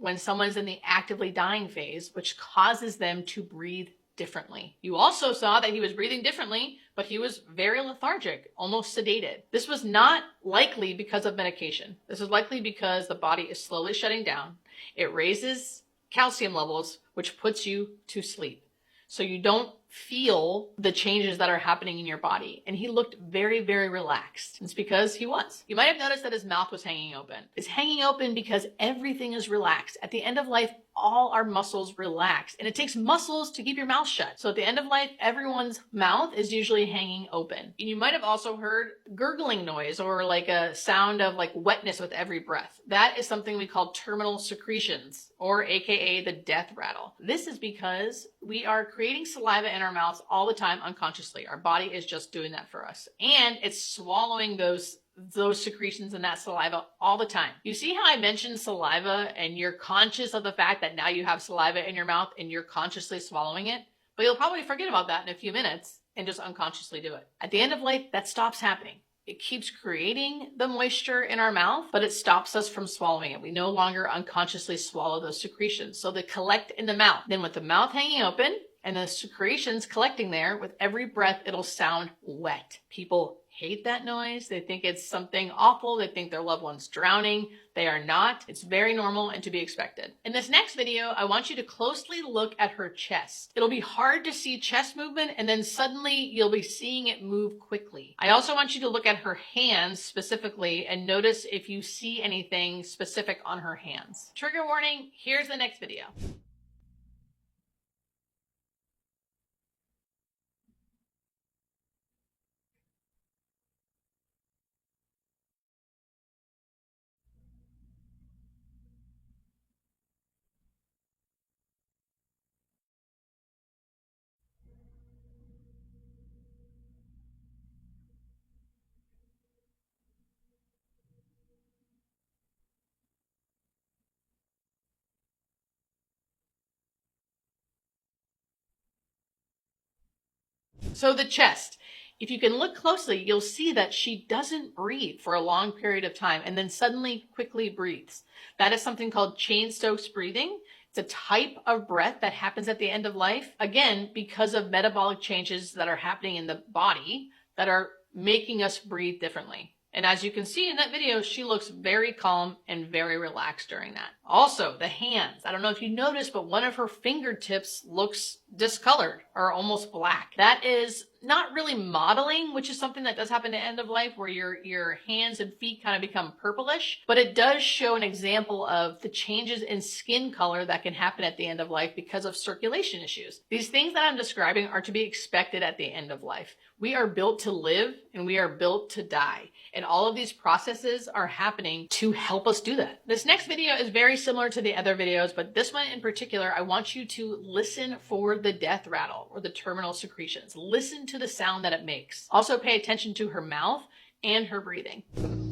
when someone's in the actively dying phase, which causes them to breathe differently. You also saw that he was breathing differently, but he was very lethargic, almost sedated. This was not likely because of medication. This is likely because the body is slowly shutting down. It raises calcium levels, which puts you to sleep. So you don't feel the changes that are happening in your body. And he looked very, very relaxed. It's because he was. You might have noticed that his mouth was hanging open. It's hanging open because everything is relaxed. At the end of life, all our muscles relax, and it takes muscles to keep your mouth shut. So at the end of life, everyone's mouth is usually hanging open. And you might have also heard gurgling noise, or like a sound of like wetness with every breath. That is something we call terminal secretions, or AKA the death rattle. This is because we are creating saliva in our mouths all the time unconsciously. Our body is just doing that for us. And it's swallowing those secretions and that saliva all the time. You see how I mentioned saliva and you're conscious of the fact that now you have saliva in your mouth and you're consciously swallowing it? But you'll probably forget about that in a few minutes and just unconsciously do it. At the end of life, that stops happening. It keeps creating the moisture in our mouth, but it stops us from swallowing it. We no longer unconsciously swallow those secretions. So they collect in the mouth. Then with the mouth hanging open and the secretions collecting there, with every breath, it'll sound wet. People hate that noise. They think it's something awful. They think their loved one's drowning. They are not. It's very normal and to be expected. In this next video, I want you to closely look at her chest. It'll be hard to see chest movement, and then suddenly you'll be seeing it move quickly. I also want you to look at her hands specifically and notice if you see anything specific on her hands. Trigger warning, here's the next video. So the chest, if you can look closely, you'll see that she doesn't breathe for a long period of time and then suddenly quickly breathes. That is something called Cheyne-Stokes breathing. It's a type of breath that happens at the end of life, again, because of metabolic changes that are happening in the body that are making us breathe differently. And as you can see in that video, she looks very calm and very relaxed during that. Also, the hands. I don't know if you noticed, but one of her fingertips looks discolored or almost black. That is not really modeling, which is something that does happen at the end of life, where your hands and feet kind of become purplish, but it does show an example of the changes in skin color that can happen at the end of life because of circulation issues. These things that I'm describing are to be expected at the end of life. We are built to live and we are built to die. And all of these processes are happening to help us do that. This next video is very similar to the other videos, but this one in particular, I want you to listen for the death rattle or the terminal secretions. Listen to the sound that it makes. Also pay attention to her mouth and her breathing.